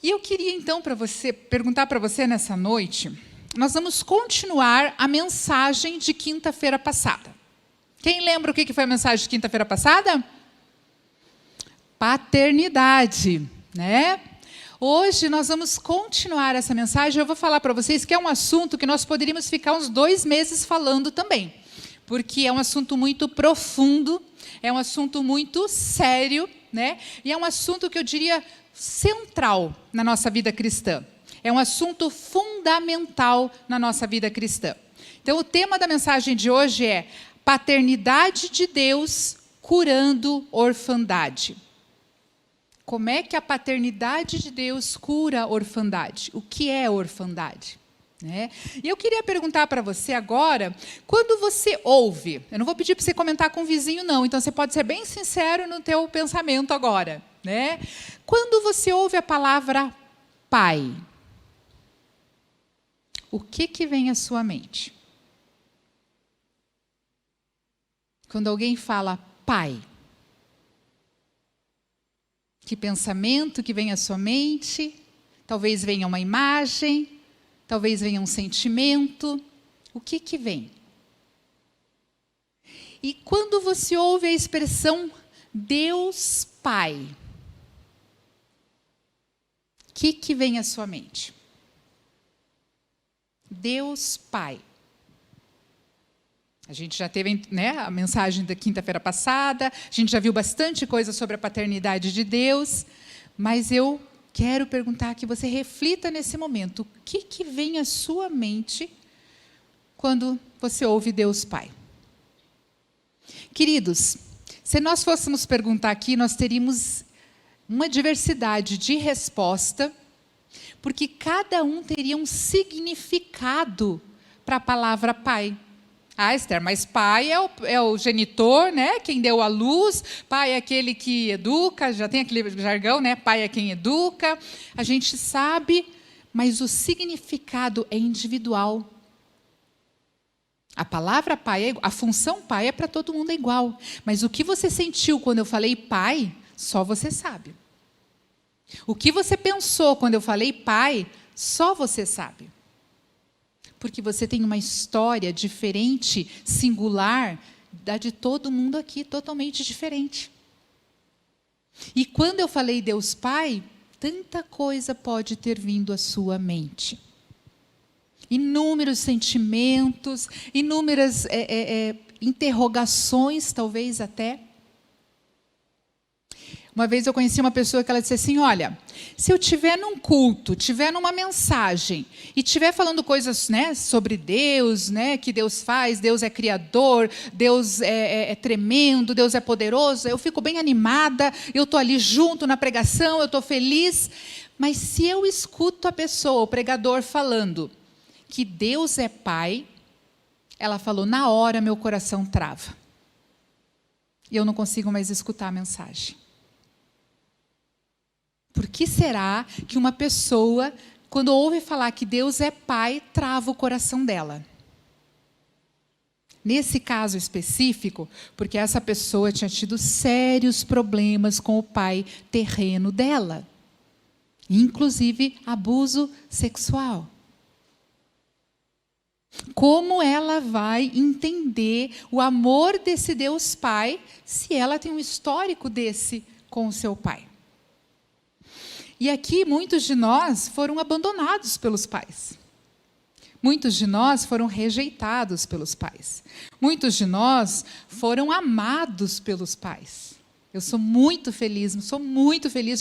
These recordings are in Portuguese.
E eu queria então perguntar para você nessa noite, nós vamos continuar a mensagem de quinta-feira passada. Quem lembra o que foi a mensagem de quinta-feira passada? Paternidade, né? Hoje nós vamos continuar essa mensagem. Eu vou falar para vocês que é um assunto que nós poderíamos ficar uns 2 meses falando também, porque é um assunto muito profundo, é um assunto muito sério, né? E é um assunto que eu diria central na nossa vida cristã. É um assunto fundamental na nossa vida cristã. Então, o tema da mensagem de hoje é paternidade de Deus curando orfandade. Como é que a paternidade de Deus cura a orfandade? O que é orfandade? Né? E eu queria perguntar para você agora, quando você ouve, eu não vou pedir para você comentar com o vizinho não, então você pode ser bem sincero no teu pensamento agora, né? Quando você ouve a palavra pai, o que vem à sua mente? Quando alguém fala pai, que pensamento que vem à sua mente? Talvez venha uma imagem, talvez venha um sentimento. O que vem? E quando você ouve a expressão Deus Pai, o que vem à sua mente? Deus Pai. A gente já teve, né, a mensagem da quinta-feira passada, a gente já viu bastante coisa sobre a paternidade de Deus, mas eu quero perguntar que você reflita nesse momento, o que vem à sua mente quando você ouve Deus Pai? Queridos, se nós fôssemos perguntar aqui, nós teríamos uma diversidade de resposta, porque cada um teria um significado para a palavra pai. Ah, Esther, mas pai é o genitor, né? Quem deu a luz, pai é aquele que educa, já tem aquele jargão, né? Pai é quem educa. A gente sabe, mas o significado é individual. A palavra pai, a função pai é para todo mundo igual. Mas o que você sentiu quando eu falei pai, só você sabe. O que você pensou quando eu falei pai, só você sabe. Porque você tem uma história diferente, singular, da de todo mundo aqui, totalmente diferente. E quando eu falei Deus Pai, tanta coisa pode ter vindo à sua mente. Inúmeros sentimentos, inúmeras interrogações, talvez até. Uma vez eu conheci uma pessoa que ela disse assim, olha, se eu estiver num culto, estiver numa mensagem, e estiver falando coisas, né, sobre Deus, né, que Deus faz, Deus é criador, Deus é tremendo, Deus é poderoso, eu fico bem animada, eu estou ali junto na pregação, eu estou feliz, mas se eu escuto a pessoa, o pregador falando que Deus é Pai, ela falou, na hora meu coração trava. E eu não consigo mais escutar a mensagem. Por que será que uma pessoa, quando ouve falar que Deus é Pai, trava o coração dela? Nesse caso específico, porque essa pessoa tinha tido sérios problemas com o pai terreno dela. Inclusive, abuso sexual. Como ela vai entender o amor desse Deus Pai, se ela tem um histórico desse com o seu pai? E aqui muitos de nós foram abandonados pelos pais. Muitos de nós foram rejeitados pelos pais. Muitos de nós foram amados pelos pais. Eu sou muito feliz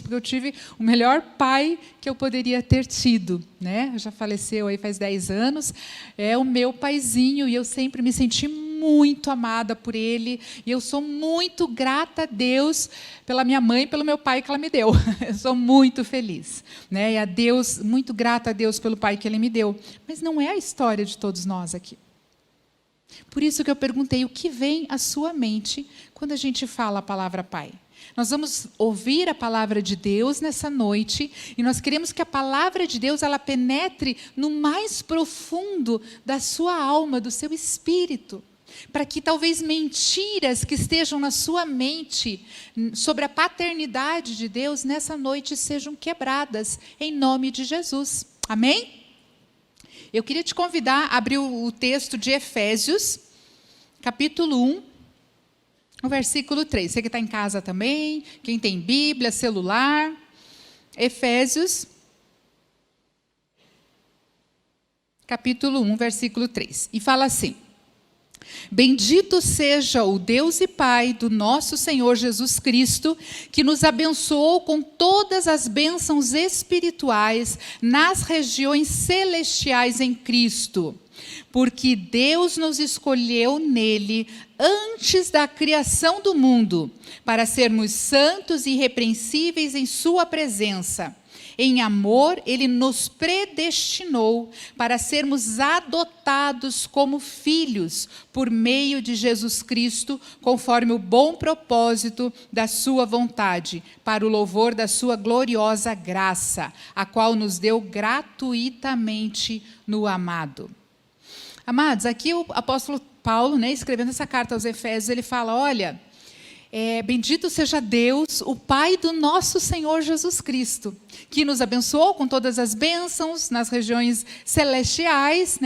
porque eu tive o melhor pai que eu poderia ter tido, né? Já faleceu aí faz 10 anos, é o meu paizinho e eu sempre me senti muito amada por ele e eu sou muito grata a Deus pela minha mãe e pelo meu pai que ela me deu. Eu sou muito feliz, né? E a Deus, muito grata a Deus pelo pai que ele me deu. Mas não é a história de todos nós aqui. Por isso que eu perguntei o que vem à sua mente quando a gente fala a palavra pai. Nós vamos ouvir a palavra de Deus nessa noite e nós queremos que a palavra de Deus ela penetre no mais profundo da sua alma, do seu espírito. para que talvez mentiras que estejam na sua mente sobre a paternidade de Deus, nessa noite sejam quebradas, em nome de Jesus. Amém? Eu queria te convidar a abrir o texto de Efésios, capítulo 1, o versículo 3. Você que está em casa também, quem tem Bíblia, celular. Efésios, capítulo 1, versículo 3. E fala assim: Bendito seja o Deus e Pai do nosso Senhor Jesus Cristo, que nos abençoou com todas as bênçãos espirituais nas regiões celestiais em Cristo. Porque Deus nos escolheu nele antes da criação do mundo, para sermos santos e irrepreensíveis em sua presença. Em amor, Ele nos predestinou para sermos adotados como filhos por meio de Jesus Cristo, conforme o bom propósito da sua vontade, para o louvor da sua gloriosa graça, a qual nos deu gratuitamente no amado. Amados, aqui o apóstolo Paulo, escrevendo essa carta aos Efésios, ele fala, olha, bendito seja Deus, o Pai do nosso Senhor Jesus Cristo, que nos abençoou com todas as bênçãos nas regiões celestiais,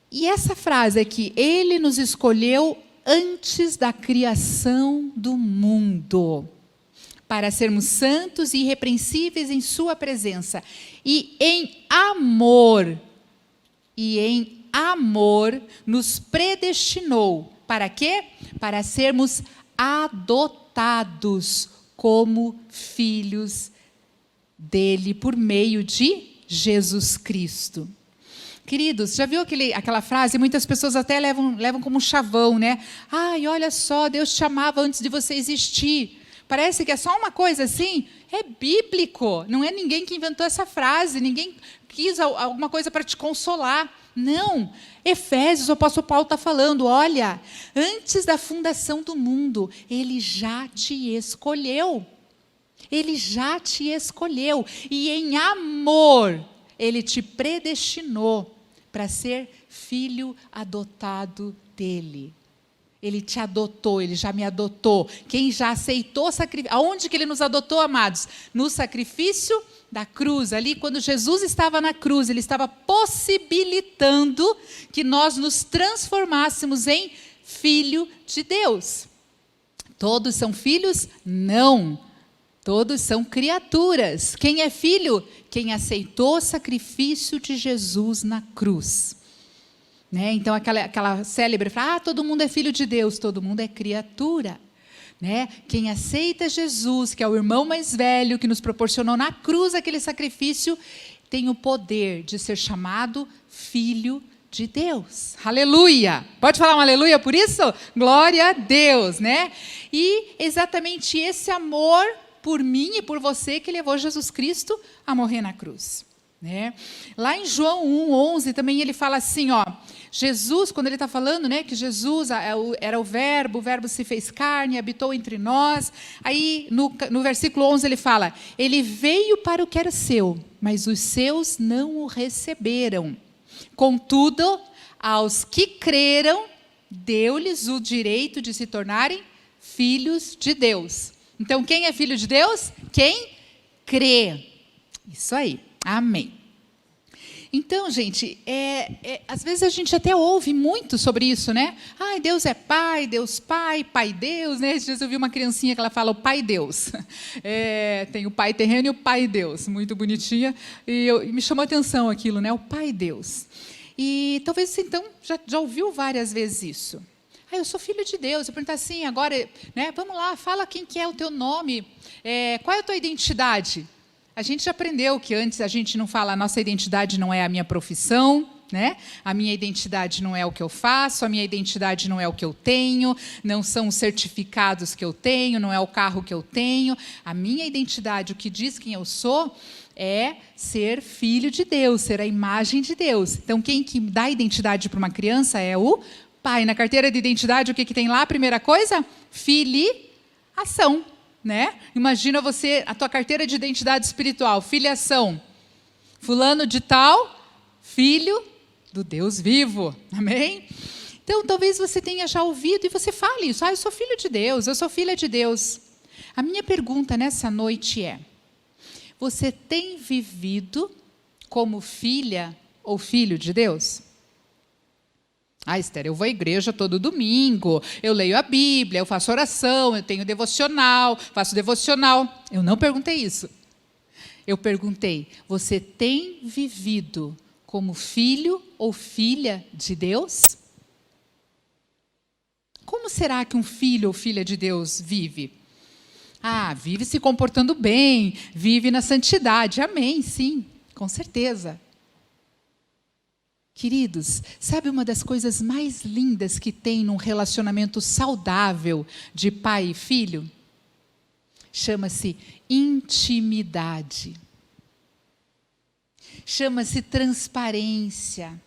E essa frase aqui, Ele nos escolheu antes da criação do mundo, para sermos santos e irrepreensíveis em sua presença, e em amor nos predestinou. Para quê? Para sermos adotados como filhos dele por meio de Jesus Cristo. Queridos, já viu aquela frase? Muitas pessoas até levam como um chavão, Ai, olha só, Deus te amava antes de você existir. Parece que é só uma coisa assim. É bíblico. Não é ninguém que inventou essa frase. Ninguém quis alguma coisa para te consolar. Não. Efésios, o apóstolo Paulo está falando, olha, antes da fundação do mundo, Ele já te escolheu. Ele já te escolheu. E em amor, Ele te predestinou para ser filho adotado dEle. Ele te adotou, Ele já me adotou. Quem já aceitou sacrifício? Aonde que Ele nos adotou, amados? No sacrifício da cruz. Ali, quando Jesus estava na cruz, Ele estava possibilitando que nós nos transformássemos em filho de Deus. Todos são filhos? Não. Todos são criaturas. Quem é filho? Quem aceitou o sacrifício de Jesus na cruz. Então, aquela célebre frase, todo mundo é filho de Deus, todo mundo é criatura. Quem aceita Jesus, que é o irmão mais velho, que nos proporcionou na cruz aquele sacrifício, tem o poder de ser chamado filho de Deus. Aleluia! Pode falar um aleluia por isso? Glória a Deus, E exatamente esse amor por mim e por você que levou Jesus Cristo a morrer na cruz. Lá em João 1:11 também ele fala assim, Jesus, quando ele está falando, que Jesus era o verbo se fez carne, habitou entre nós. Aí no versículo 11 ele fala, ele veio para o que era seu, mas os seus não o receberam. Contudo, aos que creram, deu-lhes o direito de se tornarem filhos de Deus. Então, quem é filho de Deus? Quem crê. Isso aí. Amém. Então, gente, às vezes a gente até ouve muito sobre isso, Ai, Deus é Pai, Deus Pai, Pai Deus, Esses dias eu vi uma criancinha que ela fala o Pai Deus. Tem o Pai terreno e o Pai Deus, muito bonitinha. E me chamou a atenção aquilo, o Pai Deus. E talvez você, então, já ouviu várias vezes isso. Eu sou filho de Deus. Eu pergunto assim, agora, vamos lá, fala quem que é o teu nome, qual é a tua identidade? A gente já aprendeu que antes a gente não fala, a nossa identidade não é a minha profissão, A minha identidade não é o que eu faço, a minha identidade não é o que eu tenho, não são os certificados que eu tenho, não é o carro que eu tenho. A minha identidade, o que diz quem eu sou, é ser filho de Deus, ser a imagem de Deus. Então, quem que dá identidade para uma criança é o pai. Na carteira de identidade, o que tem lá? A primeira coisa? Filiação. Imagina você, a tua carteira de identidade espiritual, filiação. Fulano de tal, filho do Deus vivo. Amém? Então, talvez você tenha já ouvido e você fale isso. Eu sou filho de Deus, eu sou filha de Deus. A minha pergunta nessa noite é: você tem vivido como filha ou filho de Deus? Esther, eu vou à igreja todo domingo, eu leio a Bíblia, eu faço oração, eu tenho devocional, faço devocional. Eu não perguntei isso. Eu perguntei: você tem vivido como filho ou filha de Deus? Como será que um filho ou filha de Deus vive? Vive se comportando bem, vive na santidade. Amém, sim, com certeza. Queridos, sabe uma das coisas mais lindas que tem num relacionamento saudável de pai e filho? Chama-se intimidade. Chama-se transparência.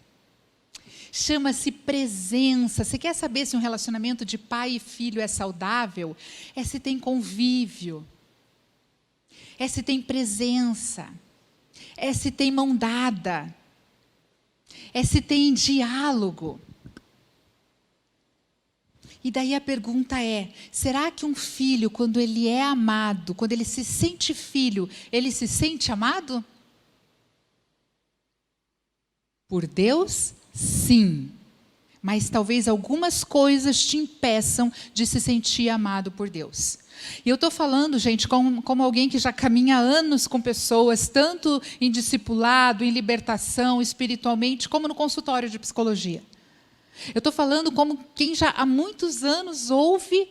Chama-se presença. Você quer saber se um relacionamento de pai e filho é saudável? É se tem convívio. É se tem presença. É se tem mão dada. É se tem diálogo. E daí a pergunta é: será que um filho, quando ele é amado, quando ele se sente filho, ele se sente amado? Por Deus, sim. Mas talvez algumas coisas te impeçam de se sentir amado por Deus. E eu estou falando, gente, como alguém que já caminha há anos com pessoas, tanto em discipulado, em libertação, espiritualmente, como no consultório de psicologia. Eu estou falando como quem já há muitos anos ouve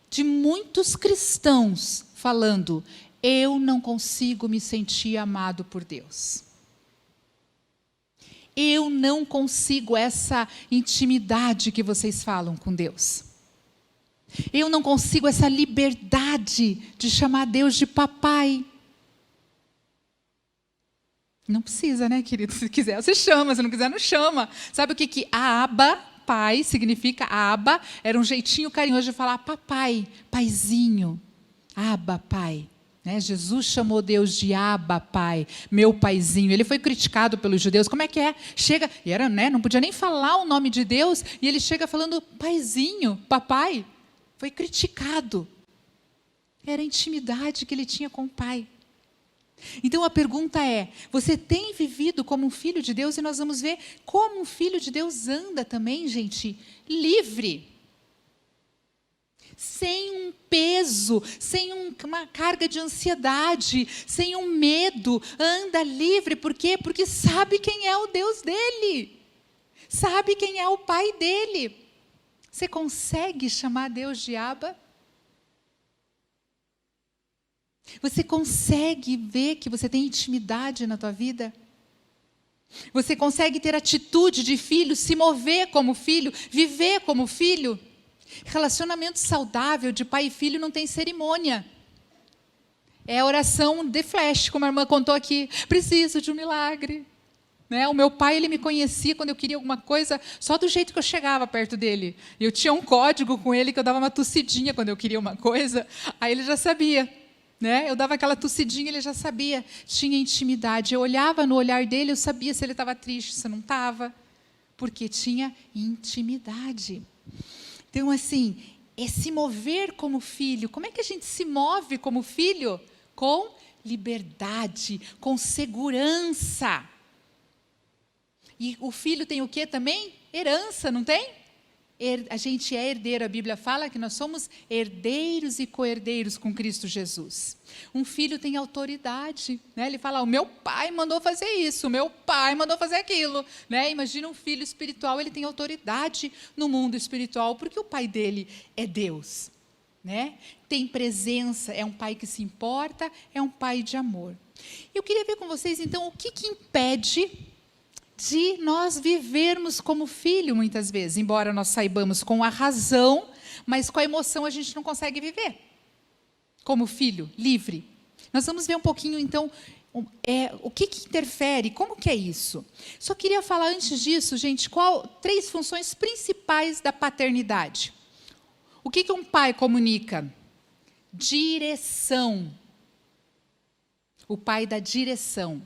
de muitos cristãos falando: eu não consigo me sentir amado por Deus. Eu não consigo essa intimidade que vocês falam com Deus. Eu não consigo essa liberdade de chamar Deus de papai. Não precisa, né, querido? Se quiser, você chama. Se não quiser, não chama. Sabe o que Abba, pai, significa? Abba era um jeitinho carinhoso de falar papai, paizinho. Abba, pai. Né? Jesus chamou Deus de Abba, pai, meu paizinho. Ele foi criticado pelos judeus. Como é que é? Chega, e era, né, não podia nem falar o nome de Deus, e ele chega falando paizinho, papai. Foi criticado. Era a intimidade que ele tinha com o pai. Então a pergunta é: você tem vivido como um filho de Deus? E nós vamos ver como um filho de Deus anda também, gente, livre. Sem um peso, sem uma carga de ansiedade, sem um medo. Anda livre, por quê? Porque sabe quem é o Deus dele. Sabe quem é o pai dele. Você consegue chamar Deus de Abba? Você consegue ver que você tem intimidade na tua vida? Você consegue ter atitude de filho, se mover como filho, viver como filho? Relacionamento saudável de pai e filho não tem cerimônia. É oração de flash, como a irmã contou aqui. Preciso de um milagre. Né? O meu pai, ele me conhecia quando eu queria alguma coisa, só do jeito que eu chegava perto dele. Eu tinha um código com ele que eu dava uma tossidinha quando eu queria uma coisa, aí ele já sabia. Né? Eu dava aquela tossidinha, ele já sabia. Tinha intimidade. Eu olhava no olhar dele, eu sabia se ele estava triste, se não estava. Porque tinha intimidade. Então, assim, é se mover como filho. Como é que a gente se move como filho? Com liberdade, com segurança. E o filho tem o quê também? Herança, não tem? A gente é herdeiro, a Bíblia fala que nós somos herdeiros e co-herdeiros com Cristo Jesus. Um filho tem autoridade, né? Ele fala: o meu pai mandou fazer isso, o meu pai mandou fazer aquilo. Né? Imagina um filho espiritual, ele tem autoridade no mundo espiritual, porque o pai dele é Deus. Né? Tem presença, é um pai que se importa, é um pai de amor. Eu queria ver com vocês, então, o que impede de nós vivermos como filho, muitas vezes, embora nós saibamos com a razão, mas com a emoção a gente não consegue viver como filho, livre. Nós vamos ver um pouquinho, então, o que interfere, como que é isso? Só queria falar antes disso, gente, 3 funções principais da paternidade. O que um pai comunica? Direção. O pai dá direção.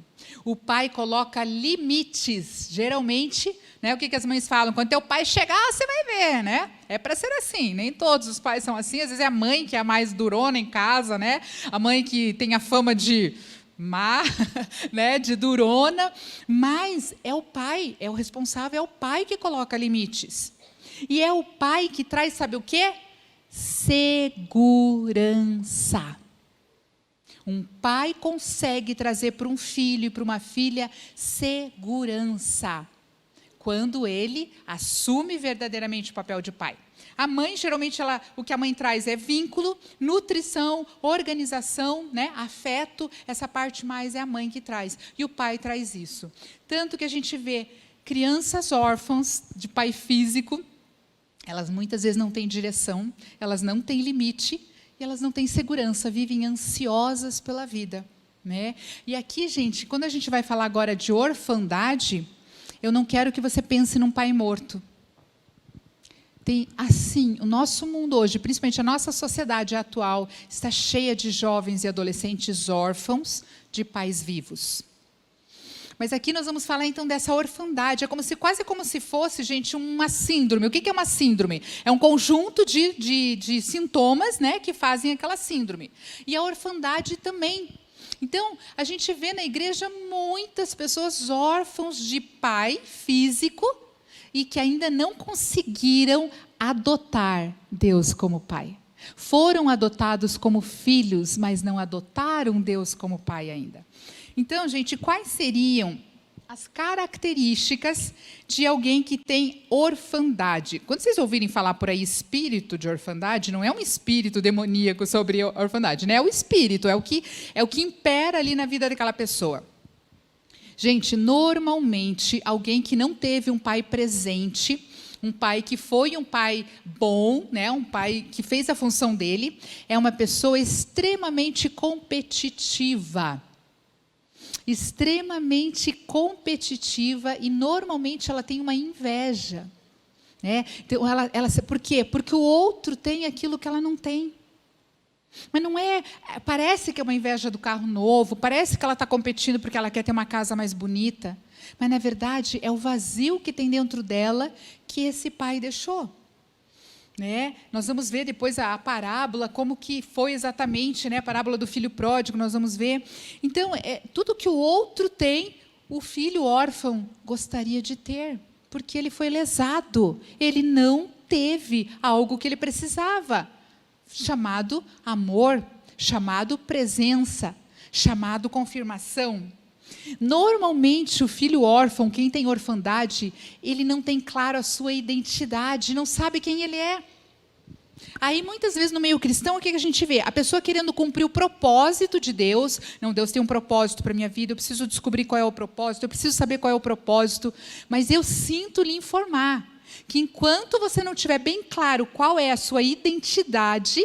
O pai coloca limites, geralmente né? O que as mães falam? Quando teu pai chegar, você vai ver, né? É para ser assim, nem todos os pais são assim. Às vezes é a mãe que é a mais durona em casa, né? A mãe que tem a fama de má, né? De durona. Mas é o pai, é o responsável, é o pai que coloca limites. E é o pai que traz, sabe o quê? Segurança. Um pai consegue trazer para um filho e para uma filha segurança, quando ele assume verdadeiramente o papel de pai. A mãe, geralmente, o que a mãe traz é vínculo, nutrição, organização, né, afeto, essa parte mais é a mãe que traz. E o pai traz isso. Tanto que a gente vê crianças órfãs de pai físico, elas muitas vezes não têm direção, elas não têm limite, e elas não têm segurança, vivem ansiosas pela vida, né? E aqui, gente, quando a gente vai falar agora de orfandade, eu não quero que você pense num pai morto. Tem, assim, o nosso mundo hoje, principalmente a nossa sociedade atual, está cheia de jovens e adolescentes órfãos de pais vivos. Mas aqui nós vamos falar, então, dessa orfandade. É quase como se fosse, gente, uma síndrome. O que é uma síndrome? É um conjunto de sintomas, né, que fazem aquela síndrome. E a orfandade também. Então, a gente vê na igreja muitas pessoas órfãos de pai físico e que ainda não conseguiram adotar Deus como pai. Foram adotados como filhos, mas não adotaram Deus como pai ainda. Então, gente, quais seriam as características de alguém que tem orfandade? Quando vocês ouvirem falar por aí espírito de orfandade, não é um espírito demoníaco sobre orfandade, né? É o espírito, é o que impera ali na vida daquela pessoa. Gente, normalmente, alguém que não teve um pai presente, um pai que foi um pai bom, né? Um pai que fez a função dele, é uma pessoa extremamente competitiva. Extremamente competitiva e normalmente ela tem uma inveja, né? Então por quê? Porque o outro tem aquilo que ela não tem. Mas não é, parece que é uma inveja do carro novo, parece que ela está competindo porque ela quer ter uma casa mais bonita, mas na verdade é o vazio que tem dentro dela que esse pai deixou. Né? Nós vamos ver depois a parábola, como que foi exatamente, né? A parábola do filho pródigo, nós vamos ver. Então, tudo que o outro tem, o filho órfão gostaria de ter, porque ele foi lesado, ele não teve algo que ele precisava, chamado amor, chamado presença, chamado confirmação. Normalmente, o filho órfão, quem tem orfandade, ele não tem claro a sua identidade, não sabe quem ele é. Aí, muitas vezes, no meio cristão, o que a gente vê? A pessoa querendo cumprir o propósito de Deus. Não, Deus tem um propósito para a minha vida, eu preciso descobrir qual é o propósito, eu preciso saber qual é o propósito. Mas eu sinto lhe informar que enquanto você não tiver bem claro qual é a sua identidade,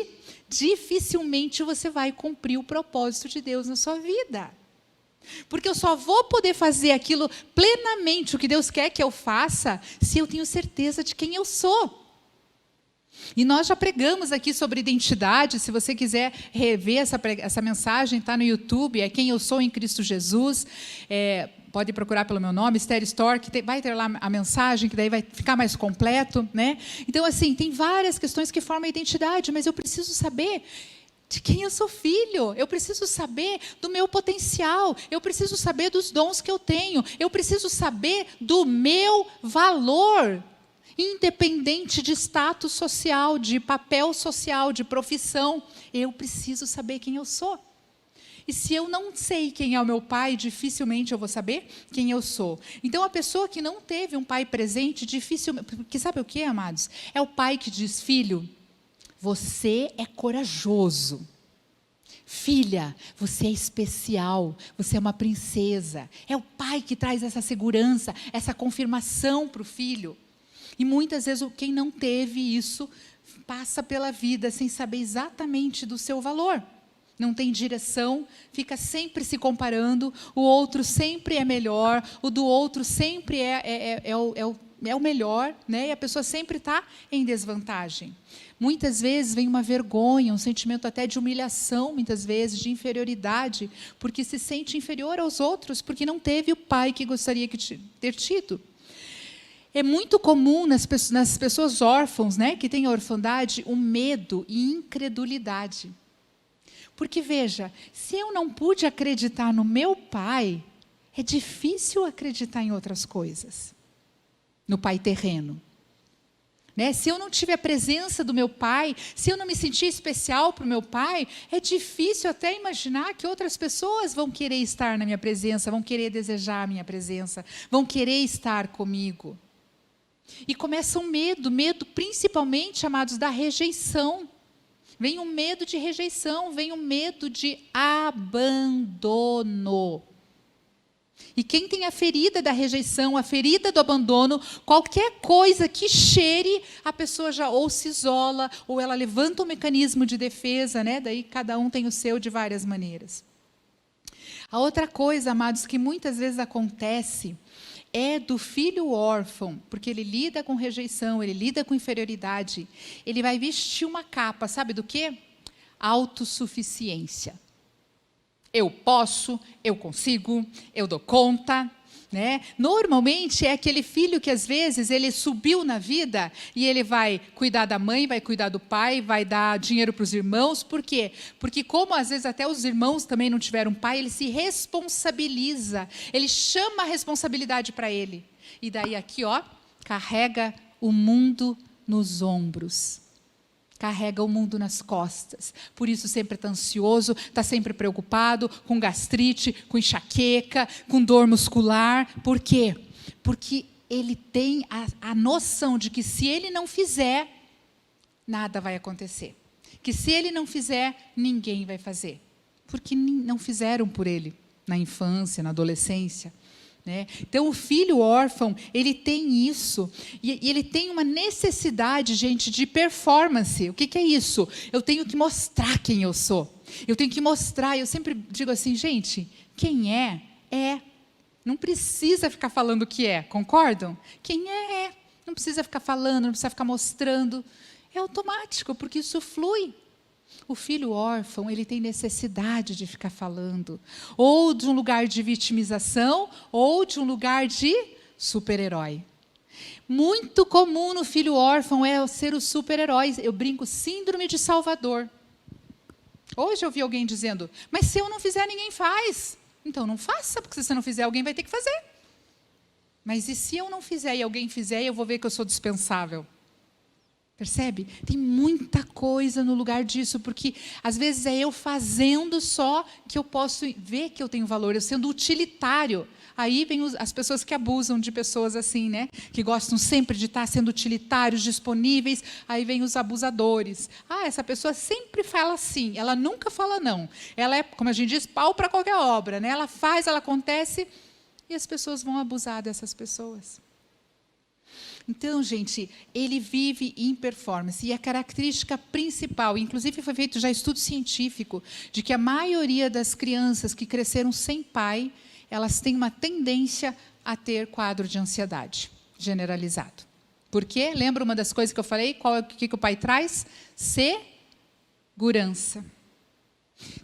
dificilmente você vai cumprir o propósito de Deus na sua vida. Porque eu só vou poder fazer aquilo plenamente, o que Deus quer que eu faça, se eu tenho certeza de quem eu sou. E nós já pregamos aqui sobre identidade. Se você quiser rever essa mensagem, está no YouTube, é Quem Eu Sou em Cristo Jesus. Pode procurar pelo meu nome, Esther Store, que vai ter lá a mensagem, que daí vai ficar mais completo, né? Então, assim, tem várias questões que formam a identidade, mas eu preciso saber de quem eu sou filho, eu preciso saber do meu potencial, eu preciso saber dos dons que eu tenho, eu preciso saber do meu valor, independente de status social, de papel social, de profissão, eu preciso saber quem eu sou. E se eu não sei quem é o meu pai, dificilmente eu vou saber quem eu sou. Então, a pessoa que não teve um pai presente, dificilmente... Porque sabe o que, amados? É o pai que diz, filho, você é corajoso. Filha, você é especial, você é uma princesa. É o pai que traz essa segurança, essa confirmação para o filho. E muitas vezes quem não teve isso passa pela vida sem saber exatamente do seu valor. Não tem direção, fica sempre se comparando, o outro sempre é melhor, o do outro sempre é o melhor, né? E a pessoa sempre está em desvantagem. Muitas vezes vem uma vergonha, um sentimento até de humilhação, muitas vezes, de inferioridade, porque se sente inferior aos outros, porque não teve o pai que gostaria de ter tido. É muito comum nas pessoas órfãos, né, que têm a orfandade, o medo e incredulidade. Porque, veja, se eu não pude acreditar no meu pai, é difícil acreditar em outras coisas. No pai terreno. Né? Se eu não tiver a presença do meu pai, se eu não me sentir especial para o meu pai, é difícil até imaginar que outras pessoas vão querer estar na minha presença, vão querer desejar a minha presença, vão querer estar comigo. E começa um medo principalmente, amados, da rejeição. Vem um medo de rejeição, vem um medo de abandono. E quem tem a ferida da rejeição, a ferida do abandono, qualquer coisa que cheire, a pessoa já ou se isola, ou ela levanta um mecanismo de defesa, né? Daí cada um tem o seu de várias maneiras. A outra coisa, amados, que muitas vezes acontece é do filho órfão, porque ele lida com rejeição, ele lida com inferioridade. Ele vai vestir uma capa, sabe do quê? Autossuficiência. Eu posso, eu consigo, eu dou conta. Né? Normalmente é aquele filho que às vezes ele subiu na vida e ele vai cuidar da mãe, vai cuidar do pai, vai dar dinheiro para os irmãos. Por quê? Porque como às vezes até os irmãos também não tiveram pai, ele se responsabiliza, ele chama a responsabilidade para ele. E daí aqui, ó, carrega o mundo nos ombros. Carrega o mundo nas costas. Por isso sempre está ansioso, está sempre preocupado, com gastrite, com enxaqueca, com dor muscular. Por quê? Porque ele tem a noção de que se ele não fizer, nada vai acontecer. Que se ele não fizer, ninguém vai fazer. Porque não fizeram por ele na infância, na adolescência. Né? Então, o filho órfão, ele tem isso, e ele tem uma necessidade, gente, de performance. O que é isso? Eu tenho que mostrar quem eu sou. Eu tenho que mostrar, eu sempre digo assim, gente, quem é, é. Não precisa ficar falando o que é, concordam? Quem é, é. Não precisa ficar falando, não precisa ficar mostrando. É automático, porque isso flui. O filho órfão, ele tem necessidade de ficar falando, ou de um lugar de vitimização, ou de um lugar de super-herói. Muito comum no filho órfão é ser o super-herói. Eu brinco, síndrome de Salvador. Hoje eu vi alguém dizendo, mas se eu não fizer, ninguém faz. Então não faça, porque se você não fizer, alguém vai ter que fazer. Mas e se eu não fizer e alguém fizer, eu vou ver que eu sou dispensável? Percebe? Tem muita coisa no lugar disso, porque às vezes é eu fazendo só que eu posso ver que eu tenho valor, eu sendo utilitário. Aí vem as pessoas que abusam de pessoas assim, né? Que gostam sempre de estar sendo utilitários, disponíveis. Aí vem os abusadores. Ah, essa pessoa sempre fala assim, ela nunca fala não. Ela é, como a gente diz, pau para qualquer obra, né? Ela faz, ela acontece, e as pessoas vão abusar dessas pessoas. Então, gente, ele vive em performance. E a característica principal, inclusive foi feito já estudo científico, de que a maioria das crianças que cresceram sem pai, elas têm uma tendência a ter quadro de ansiedade generalizado. Por quê? Lembra uma das coisas que eu falei? O que o pai traz? Segurança.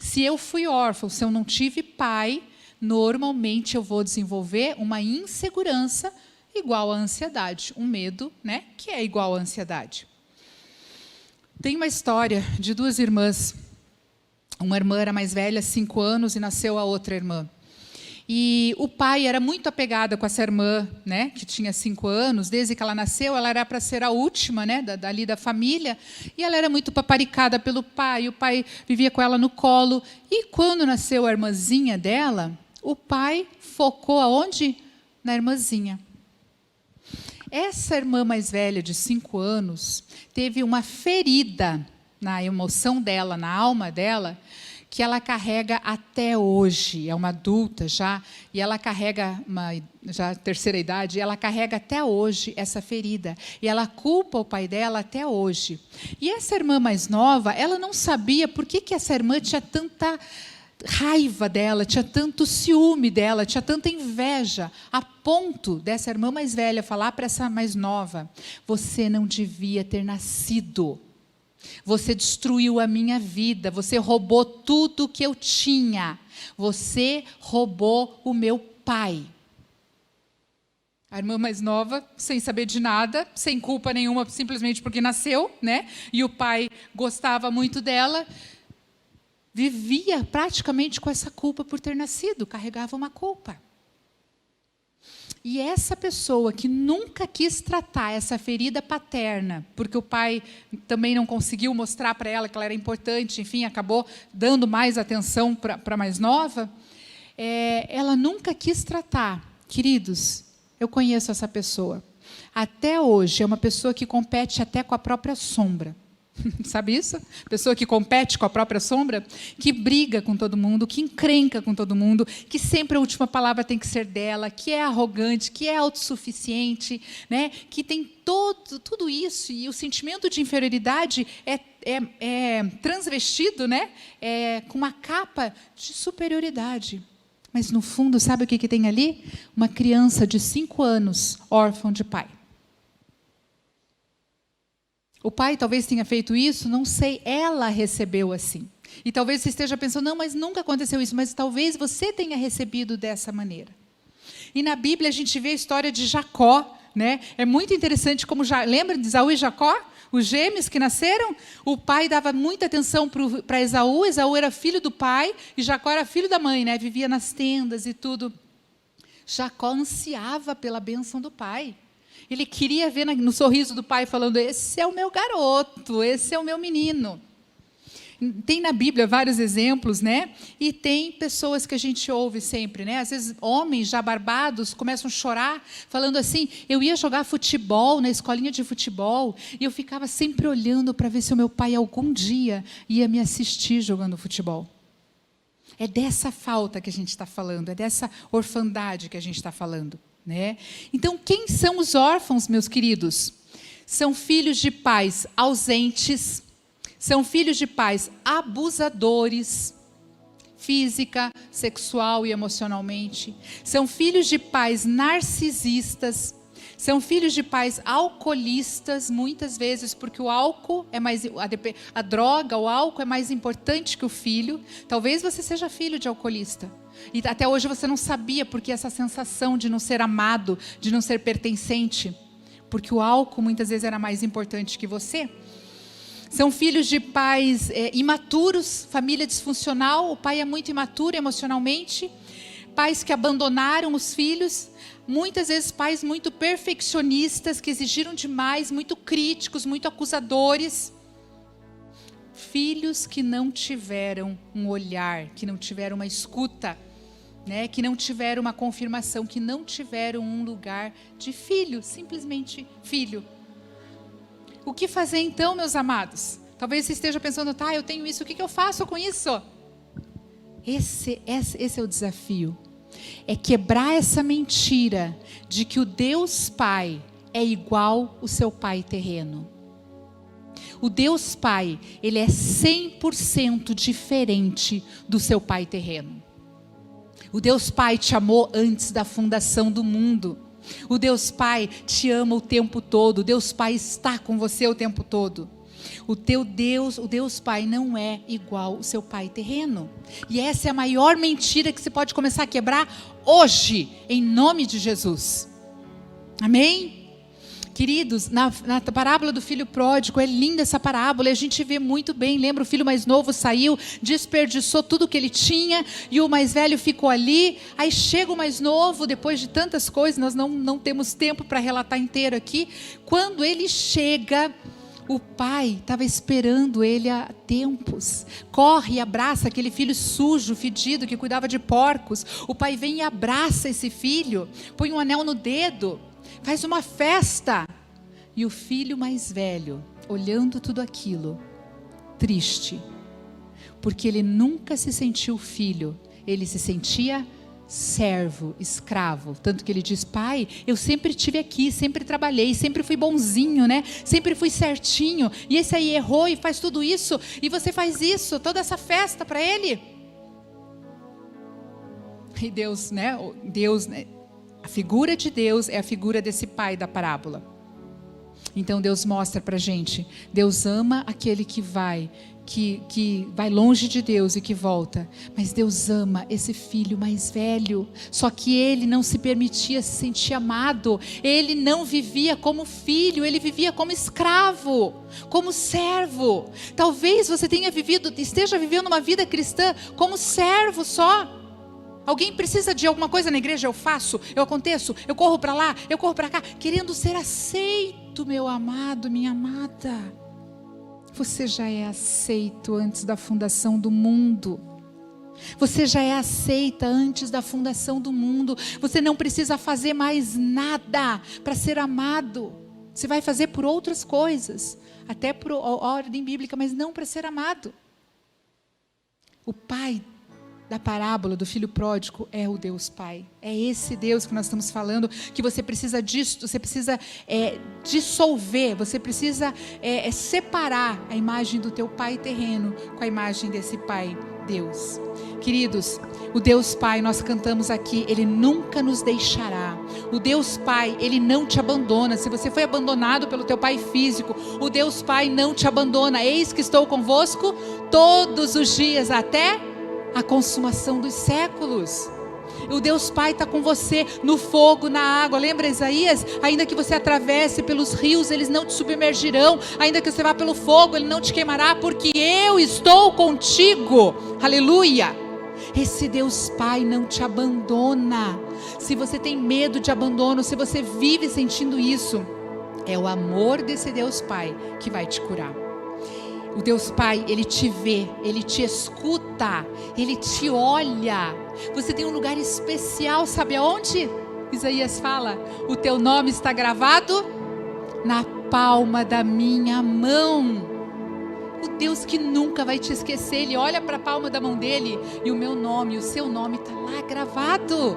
Se eu fui órfão, se eu não tive pai, normalmente eu vou desenvolver uma insegurança igual à ansiedade, um medo, né, que é igual à ansiedade. Tem uma história de duas irmãs. Uma irmã era mais velha, 5 anos, e nasceu a outra irmã. E o pai era muito apegado com essa irmã, né, que tinha 5 anos. Desde que ela nasceu, ela era para ser a última, né, dali da família. E ela era muito paparicada pelo pai. O pai vivia com ela no colo. E quando nasceu a irmãzinha dela, o pai focou aonde? Na irmãzinha. Essa irmã mais velha, de 5 anos, teve uma ferida na emoção dela, na alma dela, que ela carrega até hoje. É uma adulta já, e ela carrega, já terceira idade, ela carrega até hoje essa ferida. E ela culpa o pai dela até hoje. E essa irmã mais nova, ela não sabia por que essa irmã tinha tanta raiva dela, tinha tanto ciúme dela, tinha tanta inveja, a ponto dessa irmã mais velha falar para essa mais nova, você não devia ter nascido, você destruiu a minha vida, você roubou tudo que eu tinha, você roubou o meu pai. A irmã mais nova, sem saber de nada, sem culpa nenhuma, simplesmente porque nasceu, né? E o pai gostava muito dela, vivia praticamente com essa culpa por ter nascido, carregava uma culpa. E essa pessoa que nunca quis tratar essa ferida paterna, porque o pai também não conseguiu mostrar para ela que ela era importante, enfim, acabou dando mais atenção para a mais nova, ela nunca quis tratar. Queridos, eu conheço essa pessoa. Até hoje, é uma pessoa que compete até com a própria sombra. Sabe isso? Pessoa que compete com a própria sombra, que briga com todo mundo, que encrenca com todo mundo, que sempre a última palavra tem que ser dela, que é arrogante, que é autossuficiente, né? Que tem tudo isso, e o sentimento de inferioridade é transvestido, né? Com uma capa de superioridade. Mas, no fundo, sabe o que tem ali? Uma criança de 5 anos, órfã de pai. O pai talvez tenha feito isso, não sei, ela recebeu assim. E talvez você esteja pensando, não, mas nunca aconteceu isso, mas talvez você tenha recebido dessa maneira. E na Bíblia a gente vê a história de Jacó, né? É muito interessante como, lembra de Esaú e Jacó? Os gêmeos que nasceram, o pai dava muita atenção para Esaú, Esaú era filho do pai, e Jacó era filho da mãe, né? Vivia nas tendas e tudo. Jacó ansiava pela bênção do pai. Ele queria ver no sorriso do pai falando, esse é o meu garoto, esse é o meu menino. Tem na Bíblia vários exemplos, né? E tem pessoas que a gente ouve sempre, né? Às vezes homens já barbados começam a chorar, falando assim, eu ia jogar futebol na escolinha de futebol, e eu ficava sempre olhando para ver se o meu pai algum dia ia me assistir jogando futebol. É dessa falta que a gente está falando, é dessa orfandade que a gente está falando, né? Então, quem são os órfãos, meus queridos? São filhos de pais ausentes, são filhos de pais abusadores, física, sexual e emocionalmente. São filhos de pais narcisistas. São filhos de pais alcoolistas, muitas vezes, porque o álcool é mais, a droga, o álcool é mais importante que o filho. Talvez você seja filho de alcoolista. E até hoje você não sabia, porque essa sensação de não ser amado, de não ser pertencente. Porque o álcool muitas vezes era mais importante que você. São filhos de pais imaturos, família disfuncional, o pai é muito imaturo emocionalmente, pais que abandonaram os filhos, muitas vezes pais muito perfeccionistas, que exigiram demais, muito críticos, muito acusadores. Filhos que não tiveram um olhar, que não tiveram uma escuta, né? Que não tiveram uma confirmação, que não tiveram um lugar de filho, simplesmente filho. O que fazer então, meus amados? Talvez você esteja pensando, tá, eu tenho isso, o que eu faço com isso? Esse é o desafio. É quebrar essa mentira de que o Deus Pai é igual o seu pai terreno. O Deus Pai, ele é 100% diferente do seu pai terreno. O Deus Pai te amou antes da fundação do mundo. O Deus Pai te ama o tempo todo. O Deus Pai está com você o tempo todo. O Deus Pai não é igual o seu pai terreno. E essa é a maior mentira que você pode começar a quebrar hoje, em nome de Jesus. Amém? Queridos, na parábola do filho pródigo, é linda essa parábola, e a gente vê muito bem, lembra, o filho mais novo saiu, desperdiçou tudo que ele tinha, e o mais velho ficou ali, aí chega o mais novo, depois de tantas coisas, nós não temos tempo para relatar inteiro aqui, quando ele chega, o pai estava esperando ele há tempos, corre e abraça aquele filho sujo, fedido, que cuidava de porcos, o pai vem e abraça esse filho, põe um anel no dedo, faz uma festa, e o filho mais velho, olhando tudo aquilo, triste, porque ele nunca se sentiu filho, ele se sentia servo, escravo, tanto que ele diz, pai, eu sempre estive aqui, sempre trabalhei, sempre fui bonzinho, né? Sempre fui certinho, e esse aí errou e faz tudo isso, e você faz isso, toda essa festa para ele. E Deus, né? A figura de Deus é a figura desse pai da parábola. Então Deus mostra para a gente, Deus ama aquele que vai que vai longe de Deus e que volta. Mas Deus ama esse filho mais velho. Só que ele não se permitia se sentir amado. Ele não vivia como filho, ele vivia como escravo, como servo. Talvez você esteja vivendo uma vida cristã como servo só. Alguém precisa de alguma coisa na igreja, eu faço, eu aconteço, eu corro para lá, eu corro para cá, querendo ser aceito, meu amado, minha amada. Você já é aceito antes da fundação do mundo. Você já é aceita antes da fundação do mundo. Você não precisa fazer mais nada para ser amado. Você vai fazer por outras coisas, até por ordem bíblica, mas não para ser amado. O pai da parábola do filho pródigo é o Deus Pai. É esse Deus que nós estamos falando, que você precisa disso, você precisa dissolver, você precisa separar a imagem do teu pai terreno com a imagem desse Pai Deus. Queridos, o Deus Pai, nós cantamos aqui, Ele nunca nos deixará. O Deus Pai, Ele não te abandona. Se você foi abandonado pelo teu pai físico, o Deus Pai não te abandona. Eis que estou convosco todos os dias, até a consumação dos séculos. O Deus Pai está com você no fogo, na água. Lembra Isaías? Ainda que você atravesse pelos rios, eles não te submergirão. Ainda que você vá pelo fogo, ele não te queimará, porque eu estou contigo. Aleluia! Esse Deus Pai não te abandona. Se você tem medo de abandono, se você vive sentindo isso, é o amor desse Deus Pai que vai te curar. O Deus Pai, Ele te vê, Ele te escuta, Ele te olha. Você tem um lugar especial, sabe aonde? Isaías fala, o teu nome está gravado na palma da minha mão. O Deus que nunca vai te esquecer, Ele olha para a palma da mão dele e o meu nome, o seu nome está lá gravado.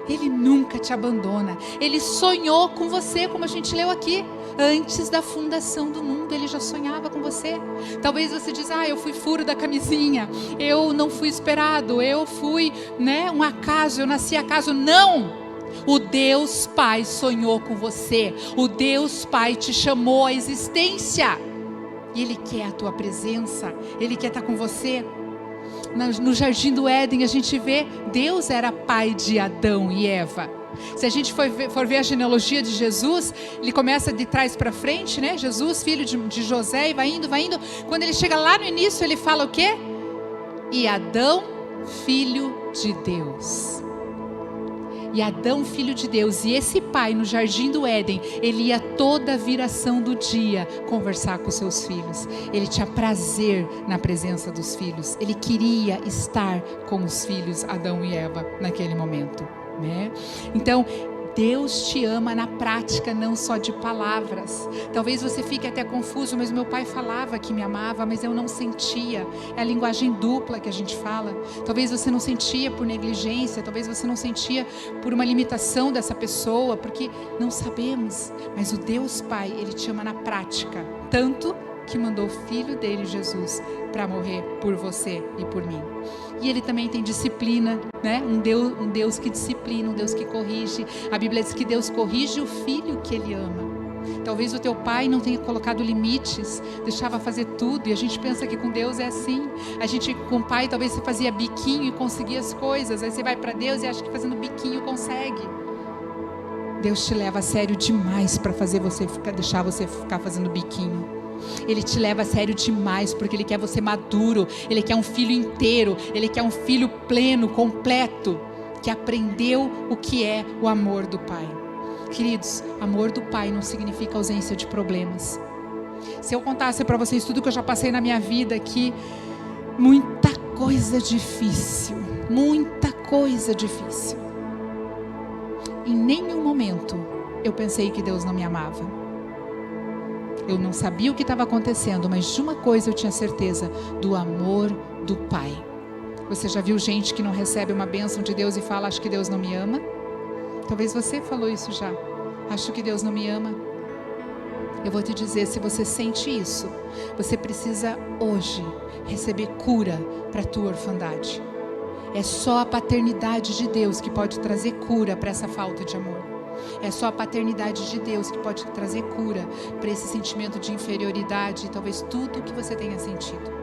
Ele nunca te abandona. Ele sonhou com você, como a gente leu aqui. Antes da fundação do mundo, Ele já sonhava com você. Talvez você diz, eu fui furo da camisinha, eu não fui esperado, eu fui, um acaso, eu nasci acaso. Não! O Deus Pai sonhou com você. O Deus Pai te chamou à existência. E Ele quer a tua presença. Ele quer estar com você. No jardim do Éden a gente vê, Deus era pai de Adão e Eva. Se a gente for ver a genealogia de Jesus, ele começa de trás para frente, né? Jesus, filho de José, e vai indo. Quando ele chega lá no início, ele fala o quê? E Adão, filho de Deus. E Adão, filho de Deus, e esse pai no jardim do Éden, ele ia toda a viração do dia conversar com seus filhos. Ele tinha prazer na presença dos filhos. Ele queria estar com os filhos, Adão e Eva, naquele momento, né? Então, Deus te ama na prática, não só de palavras. Talvez você fique até confuso, mas meu pai falava que me amava, mas eu não sentia. É a linguagem dupla que a gente fala. Talvez você não sentia por negligência, talvez você não sentia por uma limitação dessa pessoa, porque não sabemos. Mas o Deus Pai, Ele te ama na prática, tanto que mandou o Filho dele, Jesus, para morrer por você e por mim. E Ele também tem disciplina, né? Um Deus que disciplina, um Deus que corrige. A Bíblia diz que Deus corrige o filho que Ele ama. Talvez o teu pai não tenha colocado limites, deixava fazer tudo, e a gente pensa que com Deus é assim. A gente, com o pai, talvez você fazia biquinho e conseguia as coisas, aí você vai para Deus e acha que fazendo biquinho consegue. Deus te leva a sério demais para deixar você ficar fazendo biquinho. Ele te leva a sério demais, porque Ele quer você maduro. Ele quer um filho inteiro. Ele quer um filho pleno, completo, que aprendeu o que é o amor do Pai. Queridos, amor do Pai não significa ausência de problemas. Se eu contasse para vocês tudo que eu já passei na minha vida aqui, muita coisa difícil. Em nenhum momento eu pensei que Deus não me amava. Eu não sabia o que estava acontecendo, mas de uma coisa eu tinha certeza: do amor do Pai. Você já viu gente que não recebe uma bênção de Deus e fala, acho que Deus não me ama? Talvez você falou isso já. Acho que Deus não me ama. Eu vou te dizer, se você sente isso, você precisa hoje receber cura para a tua orfandade. É só a paternidade de Deus que pode trazer cura para essa falta de amor. É só a paternidade de Deus que pode trazer cura para esse sentimento de inferioridade e talvez tudo o que você tenha sentido.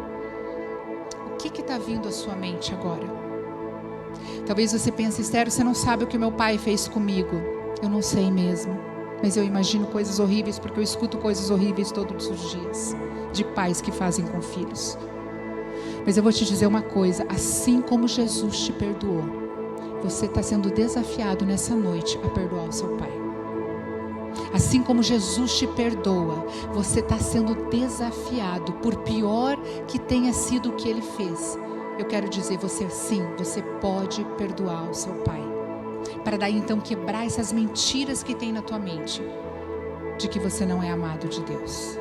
está vindo à sua mente agora? Talvez você pense: Esther, você não sabe o que meu pai fez comigo. Eu não sei mesmo, mas eu imagino coisas horríveis, porque eu escuto coisas horríveis todos os dias, de pais que fazem com filhos. Mas eu vou te dizer uma coisa: assim como Jesus te perdoou, você está sendo desafiado nessa noite a perdoar o seu pai. Assim como Jesus te perdoa, você está sendo desafiado, por pior que tenha sido o que ele fez. Eu quero dizer, você pode perdoar o seu pai. Para daí então quebrar essas mentiras que tem na tua mente, de que você não é amado de Deus.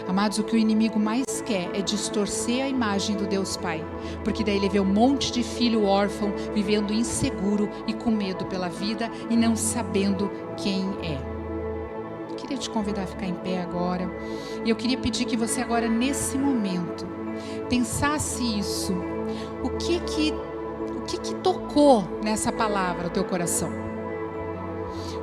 Amados, o que o inimigo mais quer é distorcer a imagem do Deus Pai, porque daí ele vê um monte de filho órfão vivendo inseguro e com medo pela vida e não sabendo quem é. Eu queria te convidar a ficar em pé agora, e eu queria pedir que você agora, nesse momento, pensasse isso. O que tocou nessa palavra o teu coração?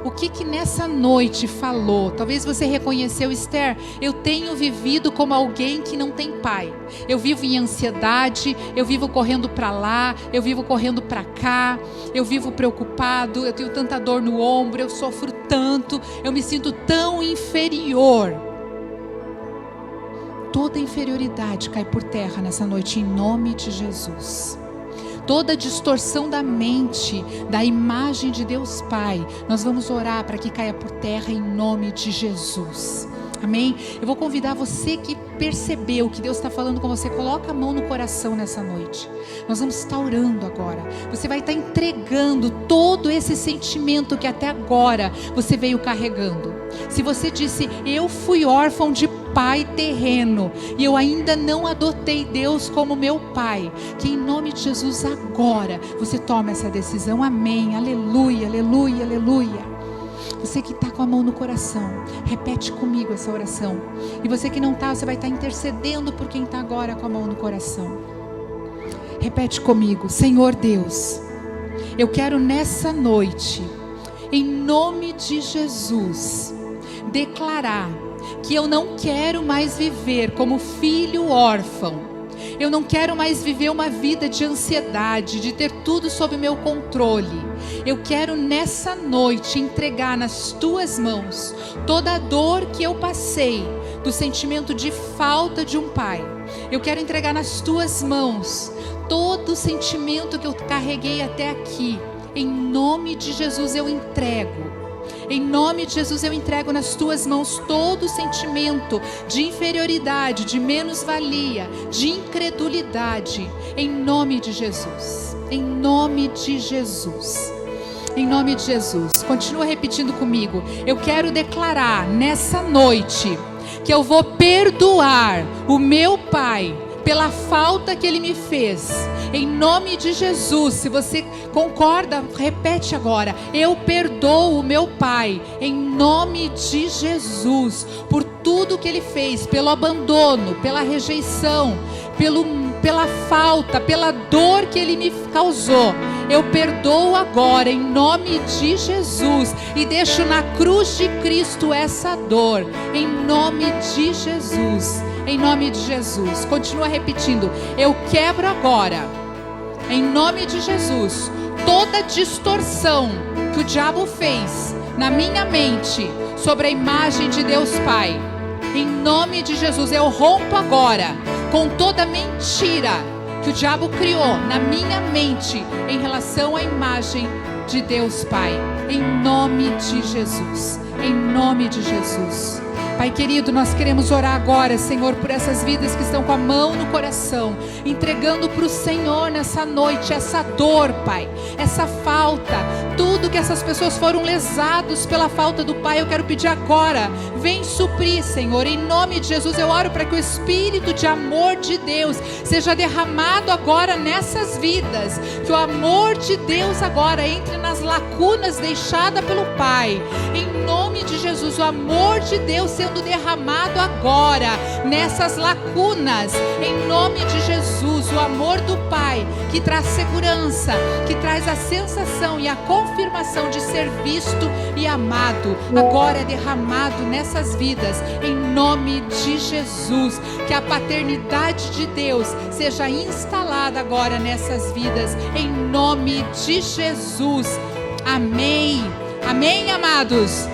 O que nessa noite falou? Talvez você reconheceu: Esther, eu tenho vivido como alguém que não tem pai. Eu vivo em ansiedade, eu vivo correndo para lá, eu vivo correndo para cá, eu vivo preocupado, eu tenho tanta dor no ombro, eu sofro tanto, eu me sinto tão inferior. Toda inferioridade cai por terra nessa noite, em nome de Jesus. Toda distorção da mente, da imagem de Deus Pai, nós vamos orar para que caia por terra em nome de Jesus. Amém? Eu vou convidar você que percebeu que Deus está falando com você, coloca a mão no coração nessa noite. Nós vamos estar orando agora. Você vai estar entregando todo esse sentimento que até agora você veio carregando. Se você disse: eu fui órfão de pai terreno e eu ainda não adotei Deus como meu pai, que em nome de Jesus agora você toma essa decisão. Amém, aleluia, aleluia, aleluia. Você que está com a mão no coração, repete comigo essa oração. E você que não está, você vai estar intercedendo por quem está agora com a mão no coração. Repete comigo: Senhor Deus, eu quero nessa noite, em nome de Jesus, declarar que eu não quero mais viver como filho órfão. Eu não quero mais viver uma vida de ansiedade, de ter tudo sob meu controle. Eu quero nessa noite entregar nas tuas mãos toda a dor que eu passei, do sentimento de falta de um pai. Eu quero entregar nas tuas mãos todo o sentimento que eu carreguei até aqui. Em nome de Jesus eu entrego. Em nome de Jesus eu entrego nas tuas mãos todo o sentimento de inferioridade, de menos-valia, de incredulidade. Em nome de Jesus. Em nome de Jesus. Em nome de Jesus. Continua repetindo comigo. Eu quero declarar nessa noite que eu vou perdoar o meu pai pela falta que ele me fez. Em nome de Jesus. Se você concorda, repete agora: eu perdoo o meu pai em nome de Jesus, por tudo que ele fez, pelo abandono, pela rejeição, pela falta, pela dor que ele me causou. Eu perdoo agora em nome de Jesus e deixo na cruz de Cristo essa dor, em nome de Jesus. Em nome de Jesus. Continua repetindo: eu quebro agora, em nome de Jesus, toda distorção que o diabo fez na minha mente sobre a imagem de Deus Pai. Em nome de Jesus, eu rompo agora com toda mentira que o diabo criou na minha mente em relação à imagem de Deus Pai. Em nome de Jesus. Em nome de Jesus. Pai querido, nós queremos orar agora, Senhor, por essas vidas que estão com a mão no coração, entregando para o Senhor nessa noite essa dor, Pai, essa falta, tudo que essas pessoas foram lesados pela falta do Pai. Eu quero pedir agora, vem suprir, Senhor, em nome de Jesus. Eu oro para que o Espírito de amor de Deus seja derramado agora nessas vidas, que o amor de Deus agora entre nas essas lacunas deixadas pelo Pai. Em nome de Jesus, o amor de Deus sendo derramado agora nessas lacunas. Em nome de Jesus, o amor do Pai que traz segurança, que traz a sensação e a confirmação de ser visto e amado, agora é derramado nessas vidas. Em nome de Jesus, que a paternidade de Deus seja instalada agora nessas vidas. Em nome de Jesus. Amém. Amém, amados.